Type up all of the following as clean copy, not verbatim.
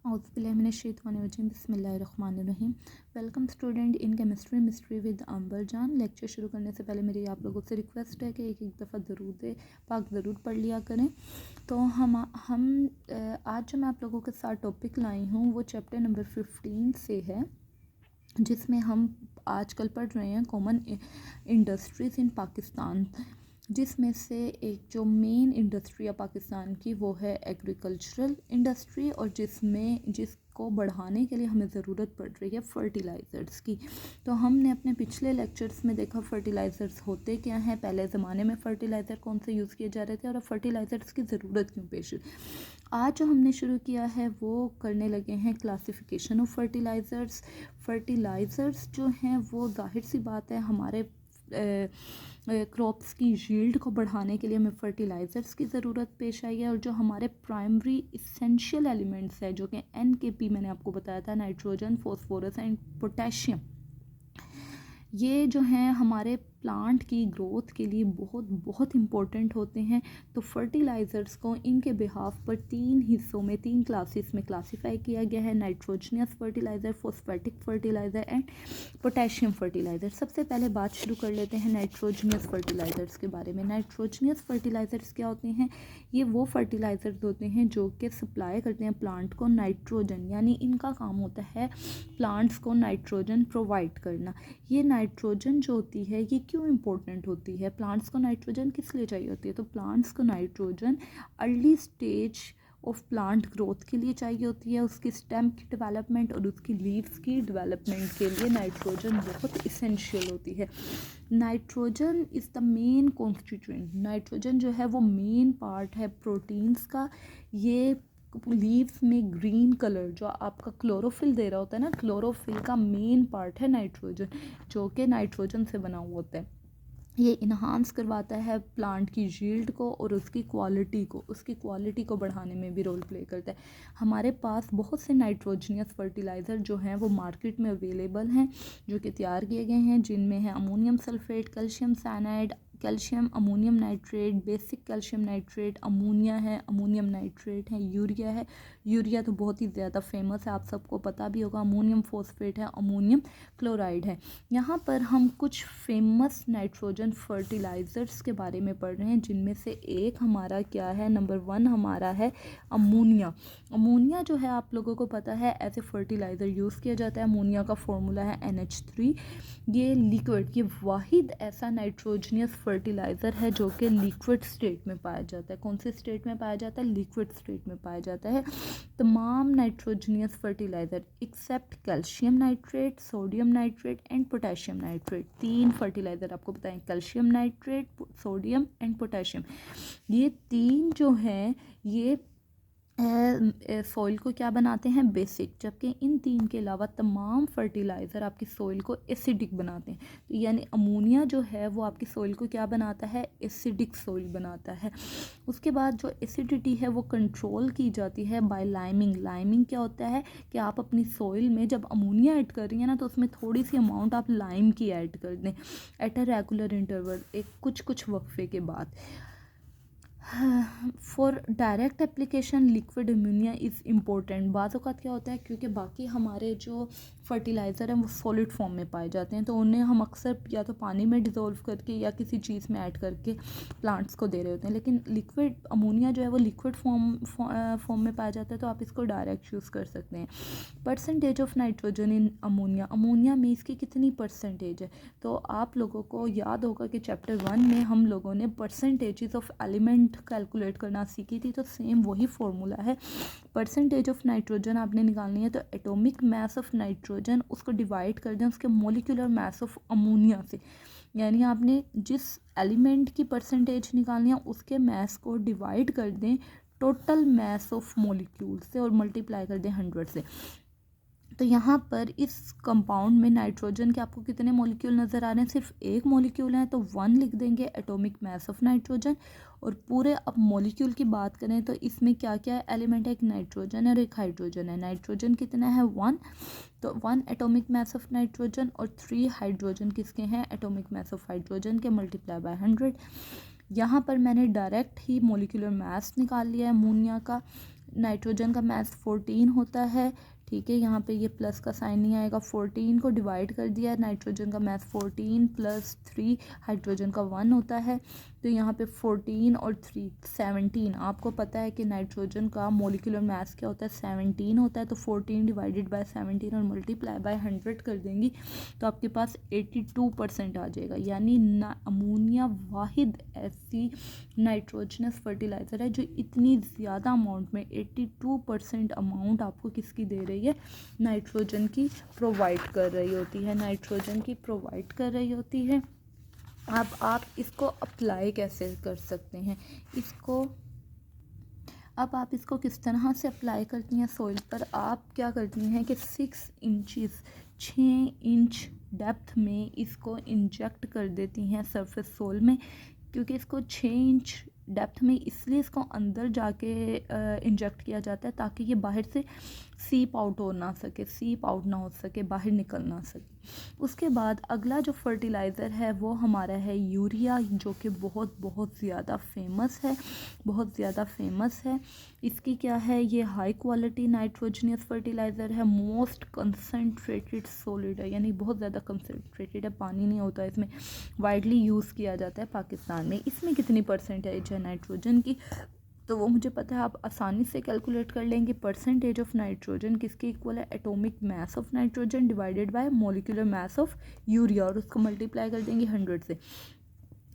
औज़ुबिल्लाहिमिनश्शैतानिर्रजीम बिस्मिल्लाहिर्रहमानिर्रहीम। Welcome student in chemistry mystery with Ambar Jaan. Lecture शुरू करने से पहले मेरी आप लोगों से रिक्वेस्ट है कि एक एक दफ़ा दरूद पाक ज़रूर पढ़ लिया करें। तो हम आज जो मैं आप लोगों के साथ टॉपिक लाई हूँ वो चैप्टर नंबर 15 से है, जिसमें हम आजकल पढ़ रहे हैं कॉमन इंडस्ट्रीज़ इन पाकिस्तान, जिसमें से एक जो मेन इंडस्ट्री है पाकिस्तान की वो है एग्रीकल्चरल इंडस्ट्री, और जिसको बढ़ाने के लिए हमें ज़रूरत पड़ रही है फर्टिलाइज़र्स की। तो हमने अपने पिछले लेक्चर्स में देखा फर्टिलाइज़र्स होते क्या हैं, पहले ज़माने में फ़र्टिलाइज़र कौन से यूज़ किए जा रहे थे और अब फर्टिलाइज़र्स की ज़रूरत क्यों पेश हुई। आज जो हमने शुरू किया है वो करने लगे हैं क्लासिफिकेशन ऑफ फर्टिलाइज़र्स। फर्टिलाइज़र्स जो हैं वो जाहिर सी बात है हमारे क्रॉप्स की यील्ड को बढ़ाने के लिए हमें फर्टिलाइज़र्स की ज़रूरत पेश आई है। और जो हमारे प्राइमरी इसेंशियल एलिमेंट्स है जो कि NKP मैंने आपको बताया था, नाइट्रोजन, फॉस्फोरस एंड पोटेशियम, ये जो हैं हमारे प्लांट की ग्रोथ के लिए बहुत बहुत इम्पोर्टेंट होते हैं। तो फर्टिलाइज़र्स को इनके बिहाफ पर 3 हिस्सों में, 3 क्लासेस में क्लासिफाई किया गया है: nitrogenous fertiliser, phosphatic fertiliser and potassium fertiliser. सबसे पहले बात शुरू कर लेते हैं नाइट्रोजनियस फर्टिलाइज़र्स के बारे में। नाइट्रोजनियस फर्टिलाइज़र्स क्या होते हैं? ये वो फर्टिलाइज़र्स होते हैं जो कि सप्लाई करते हैं प्लांट को नाइट्रोजन, यानी इनका काम होता है प्लांट्स को नाइट्रोजन प्रोवाइड करना। ये नाइट्रोजन जो होती है ये क्यों इम्पोर्टेंट होती है? प्लांट्स को नाइट्रोजन किस लिए चाहिए होती है? तो प्लांट्स को nitrogen early stage of plant growth के लिए चाहिए होती है, उसकी स्टेम की डेवलपमेंट और उसकी लीव्स की डेवलपमेंट के लिए नाइट्रोजन बहुत इसेंशियल होती है। Nitrogen is the main constituent. Nitrogen जो है वो मेन पार्ट है प्रोटीन्स का। ये लीव्स में ग्रीन कलर जो आपका क्लोरोफिल दे रहा होता है ना, क्लोरोफिल का मेन पार्ट है नाइट्रोजन, जो कि नाइट्रोजन से बना हुआ होता है। ये इन्हांस करवाता है प्लांट की यील्ड को और उसकी क्वालिटी को बढ़ाने में भी रोल प्ले करता है। हमारे पास बहुत से नाइट्रोजनियस फर्टिलाइज़र जो हैं वो मार्केट में अवेलेबल हैं, जो कि तैयार किए गए हैं, जिनमें है ammonium sulphate, calcium cyanide, calcium ammonium nitrate, basic calcium nitrate, ammonia है, अमोनियम नाइट्रेट है, यूरिया है। यूरिया तो बहुत ही ज़्यादा फेमस है, आप सबको पता भी होगा। अमोनियम फॉस्फेट है, अमोनियम क्लोराइड है। यहाँ पर हम कुछ फेमस नाइट्रोजन फर्टिलाइज़र्स के बारे में पढ़ रहे हैं, जिनमें से एक हमारा क्या है, नंबर 1 हमारा है अमोनिया। अमोनिया जो है आप लोगों को पता है एज ए फर्टिलाइज़र यूज़ किया जाता है। अमोनिया का फॉर्मूला है NH3। ये लिक्विड, ये वाहिद ऐसा नाइट्रोजनियस फर्टिलाइज़र है जो कि लिक्विड स्टेट में पाया जाता है। कौन से स्टेट में पाया जाता है? लिक्विड स्टेट में पाया जाता है। तमाम nitrogenous fertiliser except calcium nitrate, sodium nitrate and potassium nitrate, 3 fertiliser आपको बताएं, calcium nitrate, sodium and potassium. ये 3 जो हैं ये सॉइल को क्या बनाते हैं? बेसिक। जबकि इन 3 के अलावा तमाम फर्टिलाइज़र आपकी सॉइल को एसिडिक बनाते हैं। तो यानी अमोनिया जो है वो आपकी सॉइल को क्या बनाता है? एसिडिक सॉइल बनाता है। उसके बाद जो एसिडिटी है वो कंट्रोल की जाती है बाय लाइमिंग। लाइमिंग क्या होता है कि आप अपनी सॉइल में जब अमोनिया ऐड कर रही हैं ना, तो उसमें थोड़ी सी अमाउंट आप लाइम की ऐड कर दें एट अ रेगुलर इंटरवल, एक कुछ वक्फे के बाद। For direct application liquid ammonia is important. बाज़ औक़ात क्या होता है, क्योंकि बाकी हमारे जो फर्टिलाइज़र हैं वो सॉलिड फॉर्म में पाए जाते हैं, तो उन्हें हम अक्सर या तो पानी में डिज़ोल्व करके या किसी चीज़ में ऐड करके प्लांट्स को दे रहे होते हैं। लेकिन लिक्विड अमोनिया जो है वो लिक्विड फॉर्म में पाया जाता है, तो आप इसको डायरेक्ट यूज़ कर सकते हैं। Percentage of nitrogen in ammonia, ammonia में इसकी कितनी परसेंटेज है? तो आप लोगों को याद होगा कि चैप्टर 1 में हम लोगों ने परसेंटेजेस ऑफ एलिमेंट कैलकुलेट करना सीखी थी, तो सेम वही फॉर्मूला है। परसेंटेज ऑफ नाइट्रोजन आपने निकालनी है, तो एटॉमिक मास ऑफ नाइट्रोजन उसको डिवाइड कर दें उसके मॉलिक्यूलर मास ऑफ अमोनिया से। यानी आपने जिस एलिमेंट की परसेंटेज निकालनी है उसके मास को डिवाइड कर दें टोटल मास ऑफ मॉलिक्यूल से और मल्टीप्लाई कर दें 100 से। तो यहाँ पर इस कंपाउंड में नाइट्रोजन के आपको कितने मॉलिक्यूल नज़र आ रहे हैं? सिर्फ एक मॉलिक्यूल है, तो 1 लिख देंगे एटॉमिक मास ऑफ नाइट्रोजन। और पूरे अब मॉलिक्यूल की बात करें तो इसमें क्या क्या एलिमेंट है? एक नाइट्रोजन है और एक हाइड्रोजन है। नाइट्रोजन कितना है? 1, तो 1 एटॉमिक मास ऑफ नाइट्रोजन, और 3 हाइड्रोजन किसके हैं? एटॉमिक मास ऑफ हाइड्रोजन के, मल्टीप्लाई बाय 100। यहाँ पर मैंने डायरेक्ट ही मॉलिक्यूलर मास निकाल लिया है अमोनिया का। नाइट्रोजन का मास 14 होता है, ठीक है, यहाँ पे ये प्लस का साइन नहीं आएगा। 14 को डिवाइड कर दिया, नाइट्रोजन का मास 14 + 3 हाइड्रोजन का 1 होता है, तो यहाँ पे 14 और 3 17। आपको पता है कि नाइट्रोजन का मोलिकुलर मास क्या होता है, 17 होता है, तो 14 डिवाइडेड बाय 17 और मल्टीप्लाई बाय 100 कर देंगी तो आपके पास 82% आ जाएगा। यानी ना अमोनिया वाहिद ऐसी नाइट्रोजनस फर्टिलाइज़र है जो इतनी ज़्यादा अमाउंट में 82% अमाउंट आपको किसकी दे रही है, नाइट्रोजन की प्रोवाइड कर रही होती है, नाइट्रोजन की प्रोवाइड कर रही होती है। अब आप इसको अप्लाई कैसे कर सकते हैं, अब आप इसको किस तरह से अप्लाई करती हैं सॉइल पर। आप क्या करती हैं कि 6 इंच डेप्थ में इसको इंजेक्ट कर देती हैं सरफेस सोल में, क्योंकि इसको 6 इंच डेप्थ में इसलिए इसको अंदर जाके इंजेक्ट किया जाता है ताकि ये बाहर से सीप आउट ना हो सके, बाहर निकल ना सके। उसके बाद अगला जो फर्टिलाइज़र है वो हमारा है यूरिया, जो कि बहुत ज़्यादा फेमस है। इसकी क्या है, ये हाई क्वालिटी नाइट्रोजनियस फर्टिलाइज़र है, मोस्ट कंसनट्रेटेड सॉलिड है, यानी बहुत ज़्यादा कंसनट्रेटेड है, पानी नहीं होता इसमें, वाइडली यूज़ किया जाता है पाकिस्तान में। इसमें कितनी परसेंटेज है नाइट्रोजन की, तो वो मुझे पता है, आप आसानी से कैलकुलेट कर लेंगे। परसेंटेज ऑफ नाइट्रोजन किसके इक्वल है, atomic mass of nitrogen divided by molecular mass of urea, और उसको मल्टीप्लाई कर देंगे 100 से।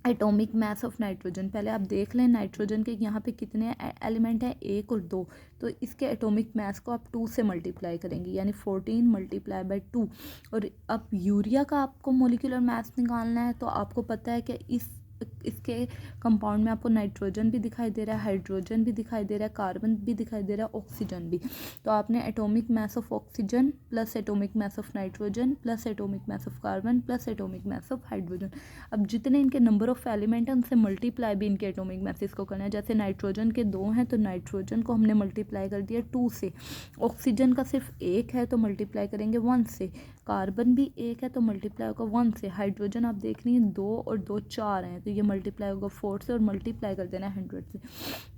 एटॉमिक मास ऑफ नाइट्रोजन, पहले आप देख लें नाइट्रोजन के यहाँ पे कितने एलिमेंट हैं, 1 और 2, तो इसके एटॉमिक मास को आप 2 से मल्टीप्लाई करेंगे, यानी 14 मल्टीप्लाई बाय 2। और अब यूरिया का आपको मोलिकुलर मास निकालना है, तो आपको पता है कि इसके कंपाउंड में आपको नाइट्रोजन भी दिखाई दे रहा है, हाइड्रोजन भी दिखाई दे रहा है, कार्बन भी दिखाई दे रहा है, ऑक्सीजन भी। तो आपने atomic mass of oxygen plus atomic mass of nitrogen plus atomic mass of carbon plus atomic mass of hydrogen, अब जितने इनके नंबर ऑफ एलिमेंट हैं उनसे मल्टीप्लाई भी इनके एटॉमिक मासेस को करना है। जैसे नाइट्रोजन के 2 हैं तो नाइट्रोजन को हमने मल्टीप्लाई कर दिया 2 से, ऑक्सीजन का सिर्फ 1 है तो मल्टीप्लाई करेंगे 1 से, कार्बन भी 1 है तो मल्टीप्लाई होगा 1 से, हाइड्रोजन आप देख रही हैं 2 और 2 4 हैं तो ये मल्टीप्लाई होगा 4 से, और मल्टीप्लाई कर देना है 100 से।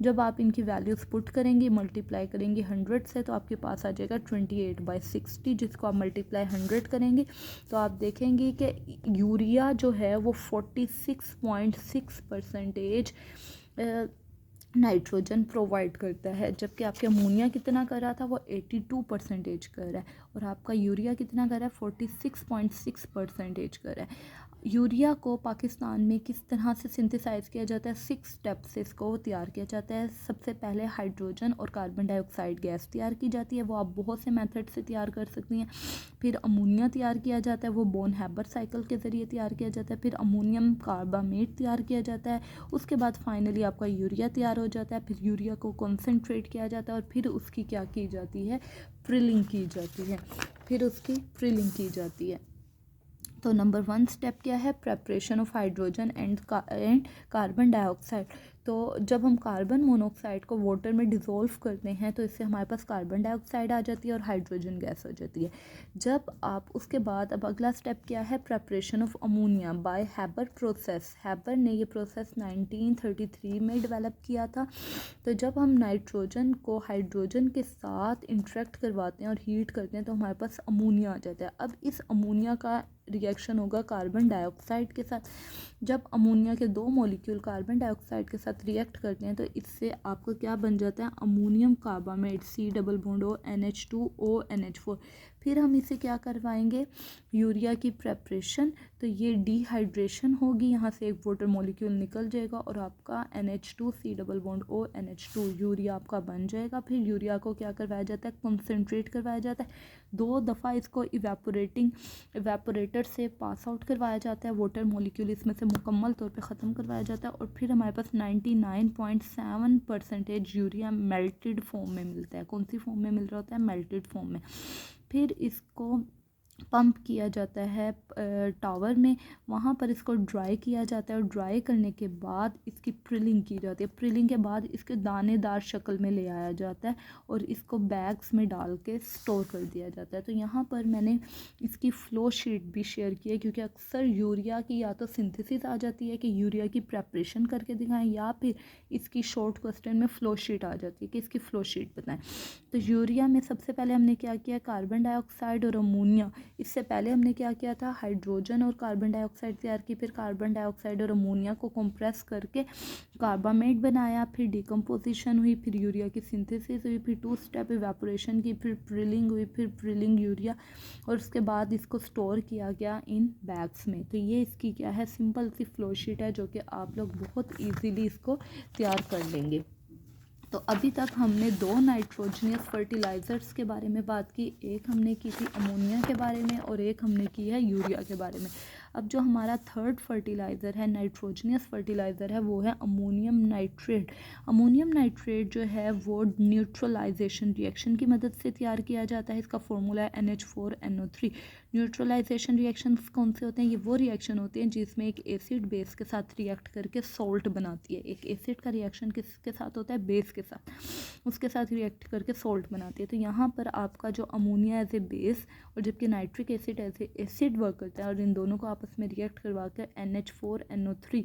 जब आप इनकी वैल्यूज़ पुट करेंगी, मल्टीप्लाई करेंगी 100 से, तो आपके पास आ जाएगा 28/60, जिसको आप मल्टीप्लाई 100 करेंगे तो आप देखेंगे कि यूरिया जो है वो 46.6% नाइट्रोजन प्रोवाइड करता है, जबकि आपके अमोनिया कितना कर रहा था, वो 82% कर रहा है, और आपका यूरिया कितना कर रहा है, 46.6% कर रहा है। यूरिया को पाकिस्तान में किस तरह से सिंथेसाइज किया जाता है, 6 स्टेप से इसको तैयार किया जाता है। सबसे पहले हाइड्रोजन और कार्बन डाइऑक्साइड गैस तैयार की जाती है, वो आप बहुत से मेथड से तैयार कर सकती हैं। फिर अमोनिया तैयार किया जाता है, वो बोन हैबर साइकिल के ज़रिए तैयार किया जाता है। फिर अमोनियम कार्बामेट तैयार किया जाता है, उसके बाद फाइनली आपका यूरिया तैयार हो जाता है। फिर यूरिया को कॉन्सेंट्रेट किया जाता है और फिर उसकी क्या की जाती है, फ्रिलिंग की जाती है। तो नंबर 1 स्टेप क्या है, preparation of hydrogen and carbon dioxide. तो जब हम कार्बन मोनोऑक्साइड को वाटर में डिज़ोल्व करते हैं तो इससे हमारे पास कार्बन डाइऑक्साइड आ जाती है और हाइड्रोजन गैस हो जाती है। जब आप उसके बाद अब अगला स्टेप क्या है, preparation of ammonia bye Haber process. Haber ने ये प्रोसेस 1933 में डेवलप किया था। तो जब हम नाइट्रोजन को हाइड्रोजन के साथ इंटरेक्ट करवाते हैं और हीट करते हैं तो हमारे पास अमोनिया आ जाता है। अब इस अमोनिया का रिएक्शन होगा कार्बन डाइऑक्साइड के साथ। जब अमोनिया के 2 मॉलिक्यूल कार्बन डाइऑक्साइड के साथ रिएक्ट करते हैं तो इससे आपको क्या बन जाता है, अमोनियम कार्बामेट, C+O NH2ONH4। फिर हम इसे क्या करवाएंगे, यूरिया की प्रेपरेशन, तो ये डिहाइड्रेशन होगी, यहाँ से एक वाटर मॉलिक्यूल निकल जाएगा और आपका NH2 C+O NH2 यूरिया आपका बन जाएगा। फिर यूरिया को क्या करवाया जाता है, कंसनट्रेट करवाया जाता है। 2 दफ़ा इसको इवेपोरेटर से पास आउट करवाया जाता है, वाटर मॉलिक्यूल इसमें से मुकम्मल तौर पे ख़त्म करवाया जाता है, और फिर हमारे पास 99.7% यूरिया मेल्टेड फॉर्म में मिलता है। कौन सी फॉर्म में मिल रहा होता है, मेल्टेड फॉर्म में। फिर इसको पंप किया जाता है टावर में, वहाँ पर इसको ड्राई किया जाता है और ड्राई करने के बाद इसकी प्रिलिंग की जाती है। प्रिलिंग के बाद इसके दानेदार शक्ल में ले आया जाता है और इसको बैग्स में डाल के स्टोर कर दिया जाता है। तो यहाँ पर मैंने इसकी फ़्लो शीट भी शेयर की है, क्योंकि अक्सर यूरिया की या तो सिंथेसिस आ जाती है कि यूरिया की प्रेपरेशन करके दिखाएं, या फिर इसकी शॉर्ट क्वेश्चन में फ़्लो शीट आ जाती है कि इसकी फ़्लो शीट बताएं। तो यूरिया में सबसे पहले हमने क्या किया, कार्बन डाइऑक्साइड और अमोनिया, इससे पहले हमने क्या किया था, हाइड्रोजन और कार्बन डाइऑक्साइड तैयार की, फिर कार्बन डाइऑक्साइड और अमोनिया को कंप्रेस करके कार्बामेट बनाया, फिर डिकम्पोजिशन हुई, फिर यूरिया की सिंथेसिस हुई, फिर 2 स्टेप इवेपोरेशन की, फिर प्रिलिंग हुई, फिर प्रिलिंग यूरिया, और उसके बाद इसको स्टोर किया गया इन बैग्स में। तो ये इसकी क्या है, सिंपल सी फ्लो शीट है जो कि आप लोग बहुत ईजीली इसको तैयार कर लेंगे। तो अभी तक हमने 2 नाइट्रोजनियस फर्टिलाइज़र्स के बारे में बात की, एक हमने की थी अमोनिया के बारे में और एक हमने की है यूरिया के बारे में। अब जो हमारा थर्ड फर्टिलाइज़र है, नाइट्रोजनियस फर्टिलाइज़र है, वो है अमोनियम नाइट्रेट। अमोनियम नाइट्रेट जो है वो न्यूट्रलाइजेशन रिएक्शन की मदद से तैयार किया जाता है। इसका फॉर्मूला है NH4NO3। न्यूट्रलाइजेशन रिएक्शंस कौन से होते हैं, ये वो रिएक्शन होते हैं जिसमें एक एसिड बेस के साथ रिएक्ट करके सॉल्ट बनाती है। एक एसिड का रिएक्शन किसके साथ होता है, बेस के साथ, उसके साथ रिएक्ट करके सॉल्ट बनाती है। तो यहाँ पर आपका जो अमोनिया एज ए बेस और जबकि nitric acid as a acid work करता है, और इन दोनों को आपस में रिएक्ट करवा कर NH4NO3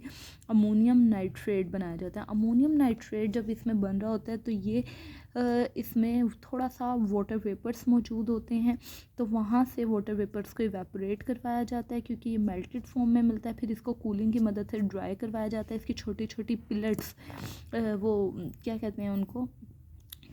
अमोनियम नाइट्रेट बनाया जाता है। अमोनियम नाइट्रेट जब इसमें बन रहा होता है तो ये इसमें थोड़ा सा वाटर वेपर्स मौजूद होते हैं, तो वहाँ से वाटर वेपर्स को इवेपोरेट करवाया जाता है, क्योंकि ये मेल्टेड फॉर्म में मिलता है। फिर इसको कूलिंग की मदद से ड्राई करवाया जाता है। इसकी छोटी छोटी पिलेट्स, वो क्या कहते हैं उनको,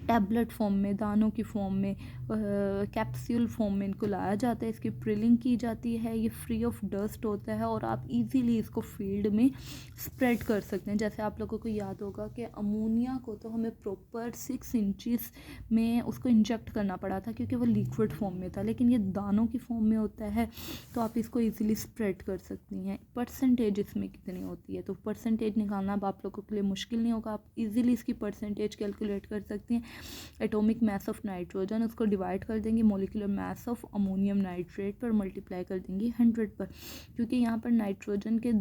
टैबलेट फॉर्म में, दानों की फॉर्म में, कैप्सूल फॉर्म में इनको लाया जाता है। इसकी प्रिलिंग की जाती है, ये फ्री ऑफ डस्ट होता है और आप इजीली इसको फील्ड में स्प्रेड कर सकते हैं। जैसे आप लोगों को याद होगा कि अमोनिया को तो हमें प्रॉपर 6 इंचेस में उसको इंजेक्ट करना पड़ा था, क्योंकि वो लिक्विड फॉर्म में था, लेकिन ये दानों की फॉर्म में होता है, तो आप इसको ईजिली स्प्रेड कर सकती हैं। परसेंटेज इसमें कितनी होती है, तो परसेंटेज निकालना अब आप लोगों के लिए मुश्किल नहीं होगा, आप इजीली इसकी परसेंटेज कैलकुलेट कर सकती हैं। एटॉमिक मास ऑफ नाइट्रोजन, उसको डिवाइड कर देंगी molecular mass of ammonium nitrate पर, मल्टीप्लाई कर देंगी 100 पर, क्योंकि यहाँ पर नाइट्रोजन के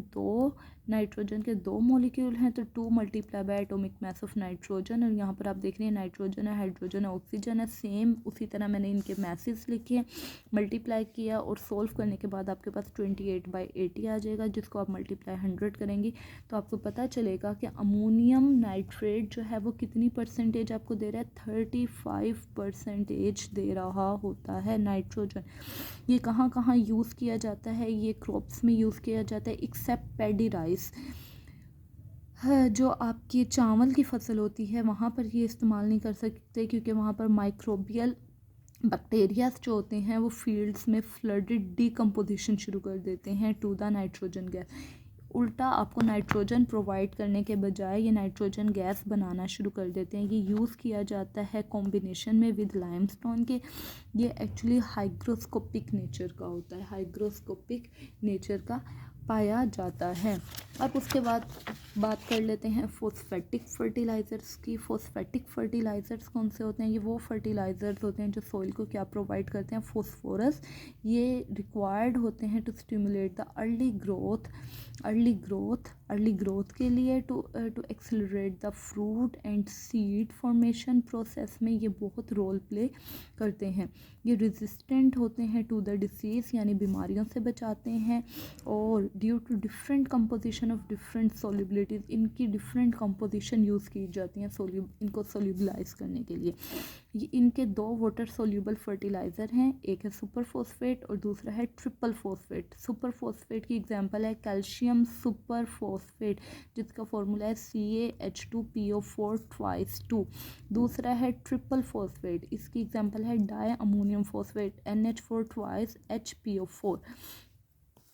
दो मॉलिक्यूल हैं, तो 2 multiply by atomic mass of nitrogen. और यहाँ पर आप देख रहे हैं नाइट्रोजन है, हाइड्रोजन है, ऑक्सीजन है, सेम उसी तरह मैंने इनके मैसेज लिखे हैं, मल्टीप्लाई किया और सोल्व करने के बाद आपके पास 28/80 आ जाएगा, जिसको आप मल्टीप्लाई 100 करेंगी तो आपको पता चलेगा कि अमोनियम नाइट्रेट जो है वो कितनी परसेंटेज आपको दे रहा है, 35% दे रहा होता है नाइट्रोजन। ये कहाँ कहाँ यूज़ किया जाता है, ये क्रॉप्स में यूज़ किया जाता है, एक्सेप्ट पैडी राइस, जो आपकी चावल की फसल होती है वहाँ पर ये इस्तेमाल नहीं कर सकते, क्योंकि वहाँ पर माइक्रोबियल बैक्टीरियाज जो होते हैं वो फील्ड्स में फ्लडेड डिकम्पोजिशन शुरू कर देते हैं टू द नाइट्रोजन गैस। उल्टा आपको नाइट्रोजन प्रोवाइड करने के बजाय ये नाइट्रोजन गैस बनाना शुरू कर देते हैं। ये यूज़ किया जाता है कॉम्बिनेशन में विद लाइमस्टोन के। ये एक्चुअली हाइग्रोस्कोपिक नेचर का होता है, हाइग्रोस्कोपिक नेचर का पाया जाता है। अब उसके बाद बात कर लेते हैं फॉस्फेटिक फर्टिलाइज़र्स की। फॉस्फेटिक फर्टिलाइज़र्स कौन से होते हैं, ये वो फर्टिलाइज़र्स होते हैं जो सॉइल को क्या प्रोवाइड करते हैं, फॉस्फोरस। ये रिक्वायर्ड होते हैं to stimulate the early growth के लिए, to accelerate the fruit and seed formation process में ये बहुत रोल प्ले करते हैं। ये रेजिस्टेंट होते हैं टू द डिसीज़, यानी बीमारियों से बचाते हैं, और due to different composition of different solubilities, इनकी डिफरेंट कंपोजिशन यूज़ की जाती हैं इनको सोल्यूबलाइज करने के लिए। ये इनके 2 वाटर सोल्यूबल फर्टिलाइज़र हैं, एक है सुपर फॉस्फेट और दूसरा है ट्रिपल फॉस्फेट। सुपर फॉस्फेट की एग्जांपल है कैल्शियम सुपर फॉस्फेट, जिसका फॉर्मूला है CaH2PO4 twice 2। दूसरा है ट्रिपल फॉस्फेट, इसकी एग्जांपल है di ammonium phosphate NH4 twice HPO4।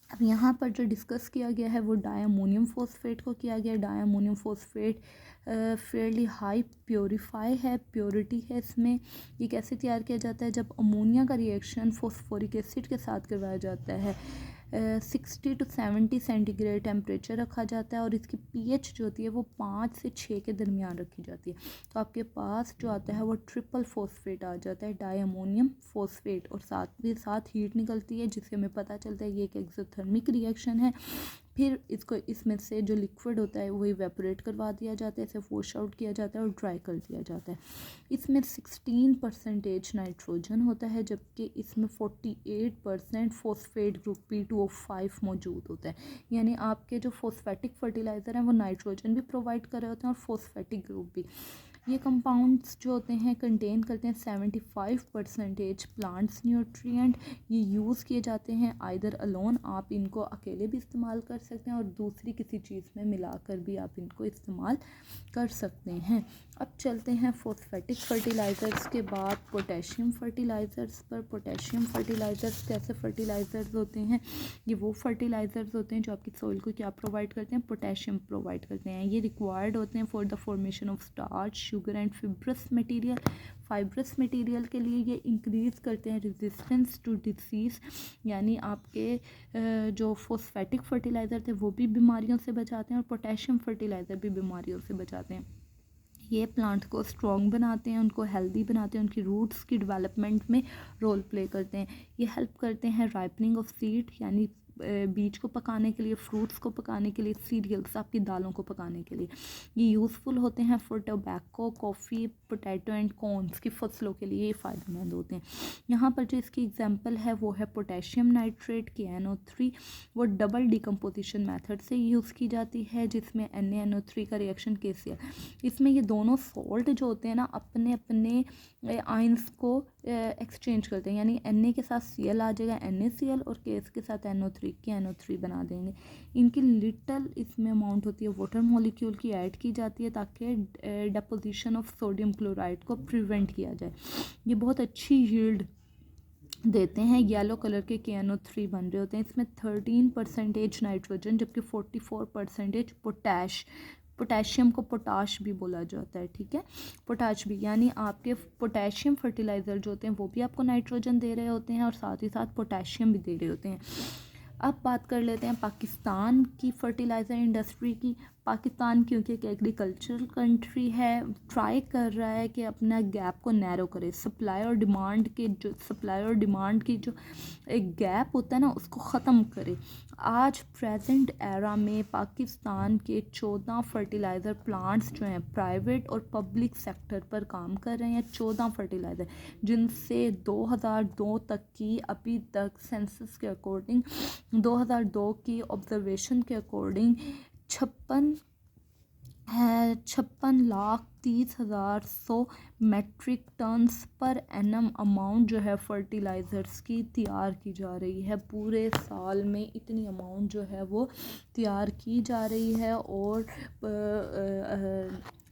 अब यहाँ पर जो डिस्कस किया गया है वो डाई अमोनियम फॉस्फेट को किया गया। Di ammonium phosphate fairly high purify है, प्योरिटी है इसमें। ये कैसे तैयार किया जाता है, जब अमोनिया का रिएक्शन फॉस्फोरिक एसिड के साथ करवाया जाता है 60 to 70 सेंटीग्रेड टेम्परेचर रखा जाता है और इसकी पीएच जो होती है वो 5 से 6 के दरमियान रखी जाती है। तो आपके पास जो आता है वो ट्रिपल फॉस्फेट आ जाता है, डाई अमोनियम फॉस्फेट, और साथ हीट निकलती है जिससे हमें पता चलता है ये एक एक्सोथर्मिक रिएक्शन है। फिर इसको इसमें से जो लिक्विड होता है वो इवेपोरेट करवा दिया जाता है, इसे वॉश आउट किया जाता है और ड्राई कर दिया जाता है। इसमें 16% नाइट्रोजन होता है जबकि इसमें 48% फॉस्फेट ग्रुप P2O5 मौजूद होता है। यानी आपके जो फॉस्फेटिक फर्टिलाइज़र हैं वो नाइट्रोजन भी प्रोवाइड कर रहे होते हैं और फॉस्फेटिक ग्रुप भी। ये कंपाउंड्स जो होते हैं कंटेन करते हैं 75% प्लांट्स न्यूट्रिएंट। ये यूज़ किए जाते हैं आइदर अलोन, आप इनको अकेले भी इस्तेमाल कर सकते हैं और दूसरी किसी चीज़ में मिलाकर भी आप इनको इस्तेमाल कर सकते हैं। अब चलते हैं फॉस्फेटिक फर्टिलाइज़र्स के बाद पोटेशियम फर्टिलाइज़र्स पर। पोटेशियम फर्टिलाइज़र्स कैसे फर्टिलाइज़र्स होते हैं? ये वो फर्टिलाइज़र्स होते हैं जो आपकी सॉइल को क्या प्रोवाइड करते हैं? पोटेशियम प्रोवाइड करते हैं। ये रिक्वायर्ड होते हैं for the formation of starch, sugar and fibrous material के लिए। ये इंक्रीज़ करते हैं रेजिस्टेंस टू डिसीज़, यानी आपके जो फॉस्फेटिक फर्टिलाइज़र थे वो भी बीमारियों से बचाते हैं और पोटेशियम फर्टिलाइज़र भी बीमारियों से बचाते हैं। ये प्लांट को स्ट्रॉन्ग बनाते हैं, उनको हेल्दी बनाते हैं, उनकी रूट्स की डेवलपमेंट में रोल प्ले करते हैं। ये हेल्प करते हैं राइपनिंग ऑफ सीड, यानी बीज को पकाने के लिए, फ्रूट्स को पकाने के लिए, सीरियल्स आपकी दालों को पकाने के लिए। ये यूज़फुल होते हैं for tobacco, coffee, potato and corns की फसलों के लिए ये फ़ायदेमंद होते हैं। यहाँ पर जो इसकी एग्जांपल है वो है पोटेशियम नाइट्रेट KNO3। वो डबल डिकम्पोजिशन मेथड से यूज़ की जाती है जिसमें NaNO3 का रिएक्शन KCl। इसमें ये दोनों सॉल्ट जो होते हैं ना अपने अपने आयंस को एक्सचेंज करते हैं, यानी Na के साथ Cl आ जाएगा NaCl और Ks के साथ NO3 KNO3 बना देंगे। इनकी लिटल इसमें अमाउंट होती है वाटर मॉलिक्यूल की ऐड की जाती है ताकि डिपोजिशन ऑफ सोडियम क्लोराइड को प्रिवेंट किया जाए। ये बहुत अच्छी यील्ड देते हैं। येलो कलर के KNO3 बन रहे होते हैं। इसमें 13% नाइट्रोजन जबकि 44% पोटेशियम को पोटाश भी बोला जाता है, ठीक है, पोटाश भी, यानी आपके पोटेशियम फर्टिलाइज़र जो होते हैं वो भी आपको नाइट्रोजन दे रहे होते हैं और साथ ही साथ पोटेशियम भी दे रहे होते हैं। अब बात कर लेते हैं पाकिस्तान की फर्टिलाइज़र इंडस्ट्री की। पाकिस्तान क्योंकि एक एग्रीकल्चरल कंट्री है, ट्राई कर रहा है कि अपना गैप को नैरो करे। सप्लाई और डिमांड की जो एक गैप होता है ना उसको ख़त्म करे। आज प्रेजेंट एरा में पाकिस्तान के 14 फर्टिलाइज़र प्लांट्स जो हैं प्राइवेट और पब्लिक सेक्टर पर काम कर रहे हैं। 14 फर्टिलाइज़र जिनसे 2002 तक की, अभी तक सेंसस के अकॉर्डिंग 2002 की ऑब्जर्वेशन के according 56,30,100 metric tons per annum amount जो है फर्टिलाइज़र्स की तैयार की जा रही है। पूरे साल में इतनी अमाउंट जो है वो तैयार की जा रही है और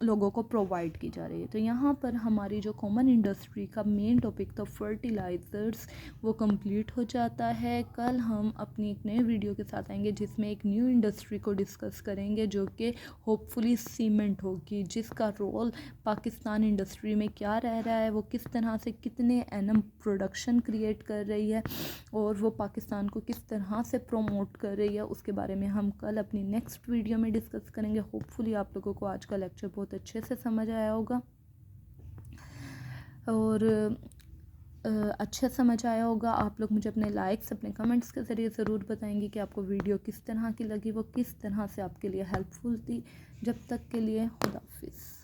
लोगों को प्रोवाइड की जा रही है। तो यहाँ पर हमारी जो कॉमन इंडस्ट्री का मेन टॉपिक था फर्टिलाइज़र्स वो कंप्लीट हो जाता है। कल हम अपनी एक नए वीडियो के साथ आएंगे जिसमें एक न्यू इंडस्ट्री को डिस्कस करेंगे जो कि होपफुली सीमेंट होगी, जिसका रोल पाकिस्तान इंडस्ट्री में क्या रह रहा है, वो किस तरह से कितने एनम प्रोडक्शन क्रिएट कर रही है और वो पाकिस्तान को किस तरह से प्रमोट कर रही है, उसके बारे में हम कल अपनी नेक्स्ट वीडियो में डिस्कस करेंगे। होपफुली आप लोगों को आज का लेक्चर बहुत अच्छे से समझ आया होगा और अच्छा समझ आया होगा। आप लोग मुझे अपने लाइक्स, अपने कमेंट्स के ज़रिए ज़रूर बताएंगे कि आपको वीडियो किस तरह की लगी, वो किस तरह से आपके लिए हेल्पफुल थी। जब तक के लिए खुदा हाफिज़।